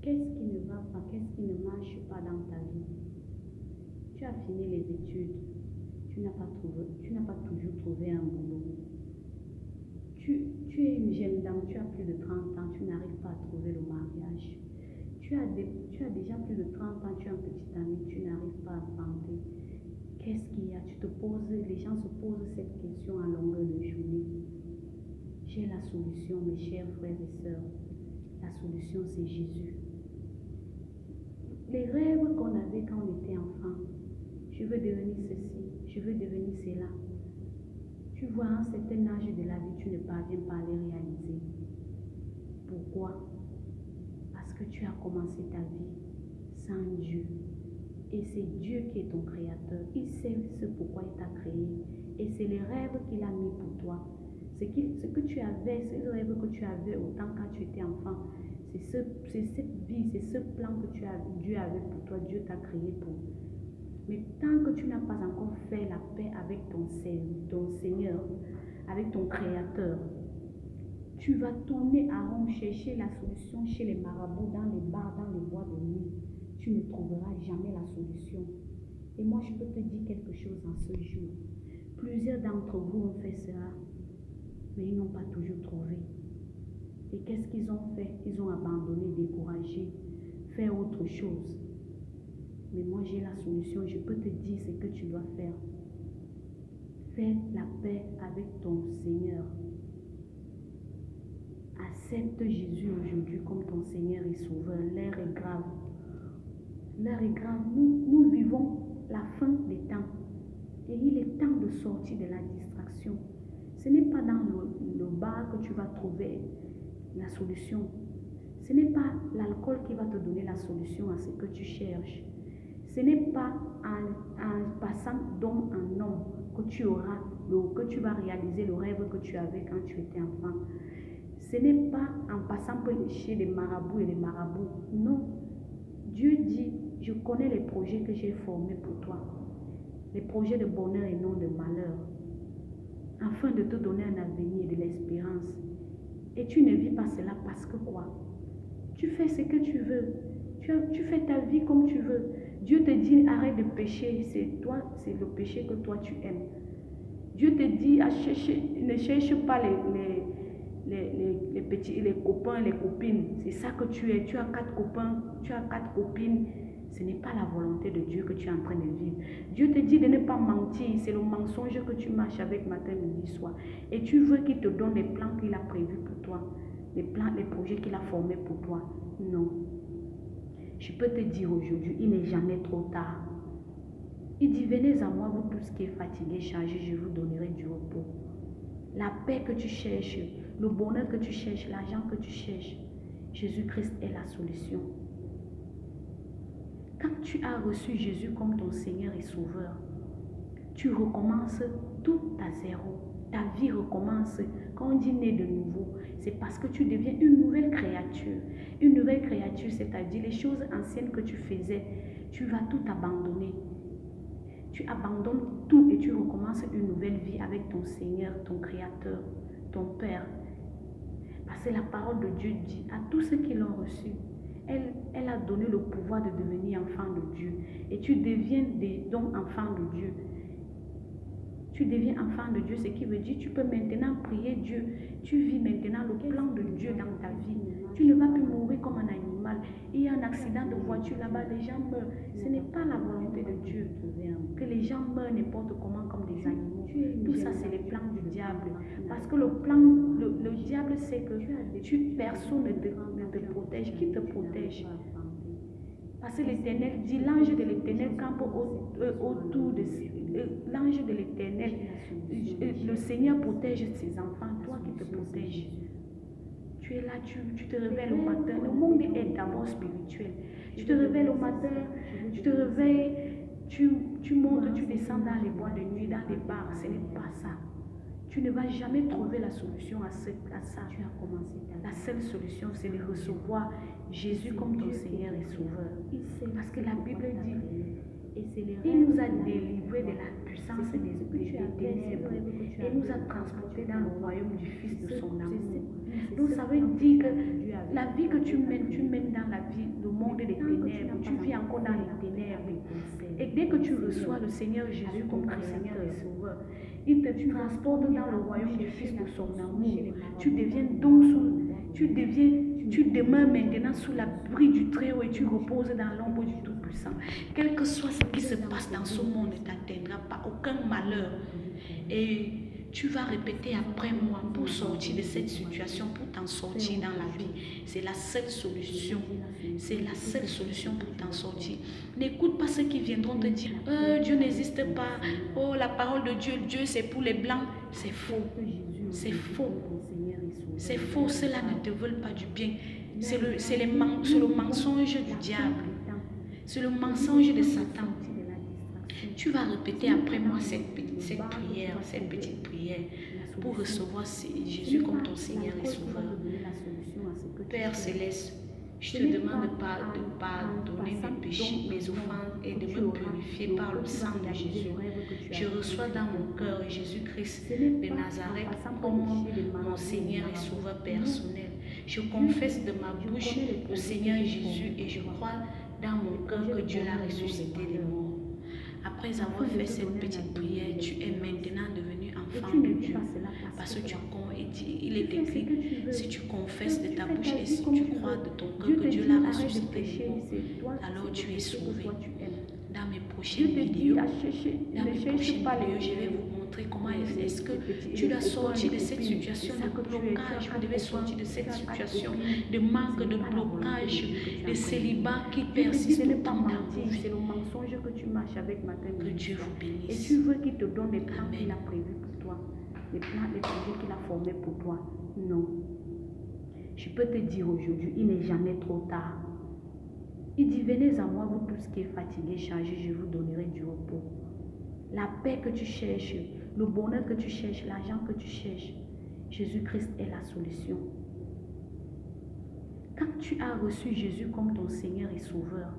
Qu'est-ce qui ne va pas? Qu'est-ce qui ne marche pas dans ta vie? Tu as fini les études. Tu n'as pas toujours trouvé un boulot. Tu es une jeune dame, tu as plus de 30 ans, tu n'arrives pas à trouver le mariage. Tu as déjà plus de 30 ans, tu as un petit ami, tu n'arrives pas à planter. Qu'est-ce qu'il y a? Les gens se posent cette question à longueur de journée. J'ai la solution, mes chers frères et sœurs. La solution, c'est Jésus. Les rêves qu'on avait quand on était enfant, je veux devenir ceci, je veux devenir cela. Tu vois, à un certain âge de la vie, tu ne parviens pas à les réaliser. Pourquoi? Parce que tu as commencé ta vie sans Dieu. Et c'est Dieu qui est ton créateur. Il sait ce pourquoi il t'a créé. Et c'est les rêves qu'il a mis pour toi. Ce que tu avais, c'est le rêve que tu avais autant quand tu étais enfant. C'est cette vie, c'est ce plan que Dieu avait pour toi. Dieu t'a créé pour. Mais tant que tu n'as pas encore fait la paix avec ton Seigneur, avec ton Créateur, tu vas tourner à rond, chercher la solution chez les marabouts, dans les bars, dans les bois de nuit. Tu ne trouveras jamais la solution. Et moi, je peux te dire quelque chose en ce jour. Plusieurs d'entre vous ont fait cela, mais ils n'ont pas toujours trouvé. Et qu'est-ce qu'ils ont fait? Ils ont abandonné, découragé, fait autre chose. Mais moi, j'ai la solution. Je peux te dire ce que tu dois faire. Fais la paix avec ton Seigneur. Accepte Jésus aujourd'hui comme ton Seigneur et Sauveur. L'heure est grave. L'heure est grave. Nous vivons la fin des temps. Et il est temps de sortir de la distraction. Ce n'est pas dans le bar que tu vas trouver la solution. Ce n'est pas l'alcool qui va te donner la solution à ce que tu cherches. Ce n'est pas en passant d'homme en homme que tu vas réaliser le rêve que tu avais quand tu étais enfant. Ce n'est pas en passant chez les marabouts et les marabouts. Non. Dieu dit, je connais les projets que j'ai formés pour toi. Les projets de bonheur et non de malheur. Afin de te donner un avenir et de l'espérance. Et tu ne vis pas cela parce que quoi? Tu fais ce que tu veux. Tu fais ta vie comme tu veux. Dieu te dit arrête de pécher. C'est le péché que toi tu aimes. Dieu te dit ne cherche pas les copains, les copines. C'est ça que tu es. Tu as 4 copains, tu as 4 copines. Ce n'est pas la volonté de Dieu que tu es en train de vivre. Dieu te dit de ne pas mentir. C'est le mensonge que tu marches avec matin, midi, soir. Et tu veux qu'il te donne les plans qu'il a prévus pour toi. Les plans, les projets qu'il a formés pour toi. Non. Je peux te dire aujourd'hui, il n'est jamais trop tard. Il dit, venez à moi, vous tous qui êtes fatigués, chargés, je vous donnerai du repos. La paix que tu cherches, le bonheur que tu cherches, l'argent que tu cherches, Jésus-Christ est la solution. Quand tu as reçu Jésus comme ton Seigneur et Sauveur, tu recommences tout à zéro. Ta vie recommence. Quand on dit né de nouveau, c'est parce que tu deviens une nouvelle créature. Une nouvelle créature, c'est-à-dire les choses anciennes que tu faisais, tu vas tout abandonner. Tu abandonnes tout et tu recommences une nouvelle vie avec ton Seigneur, ton Créateur, ton Père. Parce que la parole de Dieu dit à tous ceux qui l'ont reçu, elle a donné le pouvoir de devenir enfant de Dieu. Et tu deviens donc enfant de Dieu. Tu deviens enfant de Dieu, ce qui veut dire que tu peux maintenant prier Dieu. Tu vis maintenant le plan de Dieu dans ta vie. Tu ne vas plus mourir comme un animal. Il y a un accident de voiture là-bas, les gens meurent. Ce n'est pas la volonté de Dieu que les gens meurent n'importe comment comme des animaux. Tout ça, c'est les plans du diable. Parce que le diable sait que personne ne te protège. Qui te protège? Parce que l'Éternel dit, l'ange de l'Éternel campe autour de l'ange de l'Éternel. Le Seigneur protège ses enfants, toi qui te protèges. Tu es là, tu te réveilles au matin. Le monde est d'abord spirituel. Tu te réveilles au matin, tu te réveilles, tu montes, tu descends dans les bois de nuit, dans les bars. Ce n'est pas ça. Tu ne vas jamais trouver la solution à ça. Tu as commencé. La seule solution, c'est de recevoir Jésus comme ton Seigneur et Sauveur. Parce que la Bible dit, il nous a délivrés de la puissance des ténèbres et nous a transportés dans le royaume du Fils de son amour. Donc ça veut dire que la vie que tu mènes dans la vie, le monde des ténèbres, tu vis encore dans les ténèbres. Et dès que tu reçois le Seigneur Jésus comme ton Seigneur et Sauveur, il te transporte dans le royaume du Fils de son amour. Tu deviens donc tu demeures maintenant sous l'abri du Très-Haut et tu reposes dans l'ombre du Tout-Puissant. Quel que soit ce qui se passe dans ce monde, ne t'atteindra pas aucun malheur. Et tu vas répéter après moi pour sortir de cette situation, pour t'en sortir dans la vie. C'est la seule solution. C'est la seule solution pour t'en sortir. N'écoute pas ceux qui viendront te dire Dieu n'existe pas. Oh, la parole de Dieu, Dieu c'est pour les blancs. C'est faux. C'est faux. C'est faux. Ceux-là ne te veulent pas du bien. C'est le mensonge du diable. C'est le mensonge de Satan. Tu vas répéter après moi cette petite prière pour recevoir Jésus comme ton Seigneur et Sauveur. Père Céleste, je te demande de pardonner mes péchés, mes offenses et de me purifier par le sang de Jésus. Je reçois dans mon cœur Jésus-Christ de Nazareth comme mon Seigneur et Sauveur personnel. Je confesse de ma bouche le Seigneur Jésus et je crois dans mon cœur que Dieu l'a ressuscité des morts. Après avoir fait cette petite prière, tu es maintenant devenu enfant de Dieu. Parce que il est écrit, si tu confesses de ta bouche et si tu crois de ton cœur que Dieu l'a ressuscité des morts, alors tu es sauvé. Dans mes prochaines vidéos, je vais vous montrer comment est-ce que tu dois sortir de cette situation de blocage. Vous devez sortir de cette situation de manque, de blocage, de célibat qui persiste tout le temps dans vos vies. C'est le mensonge que tu marches avec matin. Que Dieu vous bénisse. Et tu veux qu'il te donne les plans qu'il a prévus pour toi. Les plans, les projets qu'il a formés pour toi. Non. Je peux te dire aujourd'hui, il n'est jamais trop tard. Il dit, venez à moi, vous tous qui êtes fatigués, chargés, je vous donnerai du repos. La paix que tu cherches, le bonheur que tu cherches, l'argent que tu cherches, Jésus-Christ est la solution. Quand tu as reçu Jésus comme ton Seigneur et Sauveur,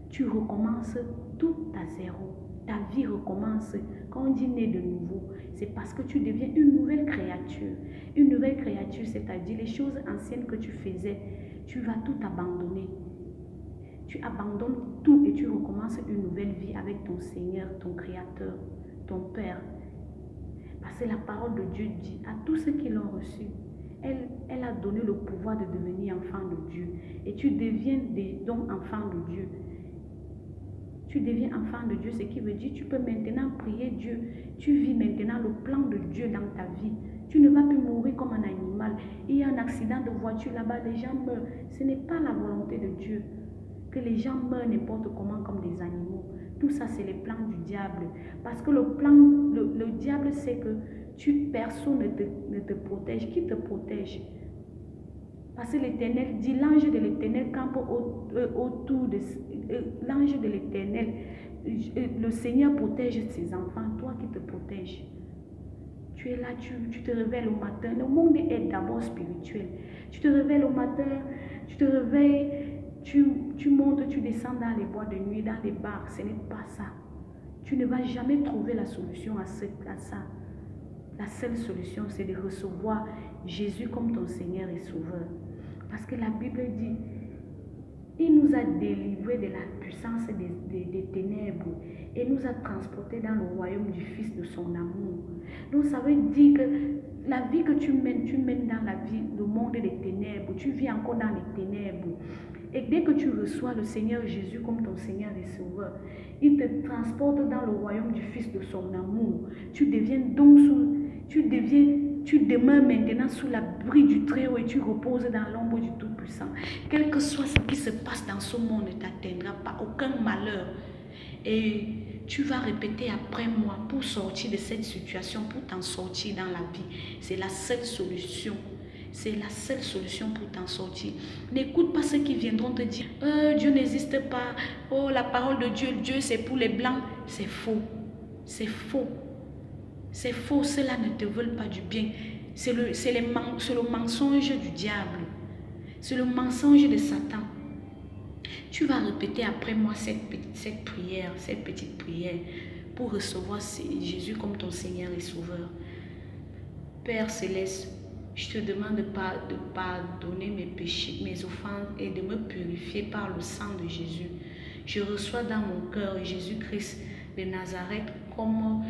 tu recommences tout à zéro. Ta vie recommence. Quand on dit né de nouveau, c'est parce que tu deviens une nouvelle créature. Une nouvelle créature, c'est-à-dire les choses anciennes que tu faisais, tu vas tout abandonner. Tu abandonnes tout et tu recommences une nouvelle vie avec ton Seigneur, ton Créateur, ton Père. Parce que la parole de Dieu dit à tous ceux qui l'ont reçu, elle a donné le pouvoir de devenir enfant de Dieu. Et tu deviens donc enfant de Dieu. Tu deviens enfant de Dieu, ce qui veut dire que tu peux maintenant prier Dieu. Tu vis maintenant le plan de Dieu dans ta vie. Tu ne vas plus mourir comme un animal. Il y a un accident de voiture là-bas, les gens meurent. Ce n'est pas la volonté de Dieu. Que les gens meurent n'importe comment comme des animaux. Tout ça, c'est les plans du diable. Parce que le diable sait que personne ne te protège. Qui te protège? Parce que l'Éternel dit, l'ange de l'Éternel campe autour de l'ange de l'Éternel. Le Seigneur protège ses enfants, toi qui te protèges. Tu es là, tu te réveilles au matin. Le monde est d'abord spirituel. Tu te réveilles au matin, tu te réveilles, tu montes, tu descends dans les boîtes de nuit, dans les bars. Ce n'est pas ça. Tu ne vas jamais trouver la solution à ça. La seule solution, c'est de recevoir Jésus comme ton Seigneur et Sauveur. Parce que la Bible dit, il nous a délivrés de la puissance des ténèbres et nous a transportés dans le royaume du Fils de son amour. Donc ça veut dire que la vie que tu mènes dans la vie, le monde des ténèbres, tu vis encore dans les ténèbres. Et dès que tu reçois le Seigneur Jésus comme ton Seigneur et Sauveur, il te transporte dans le royaume du Fils de son amour. Tu demeures maintenant sous l'abri du Très-Haut et tu reposes dans l'ombre du Tout-Puissant. Quel que soit ce qui se passe dans ce monde, ne t'atteindra pas aucun malheur. Et tu vas répéter après moi pour sortir de cette situation, pour t'en sortir dans la vie. C'est la seule solution. C'est la seule solution pour t'en sortir. N'écoute pas ceux qui viendront te dire Dieu n'existe pas. Oh, la parole de Dieu, Dieu c'est pour les blancs. C'est faux. C'est faux. C'est faux. Ceux-là ne te veulent pas du bien. C'est le mensonge du diable. C'est le mensonge de Satan. Tu vas répéter après moi cette petite prière pour recevoir Jésus comme ton Seigneur et Sauveur. Père Céleste, Je te demande de pardonner mes péchés, mes offenses et de me purifier par le sang de Jésus. Je reçois dans mon cœur Jésus-Christ de Nazareth comme mon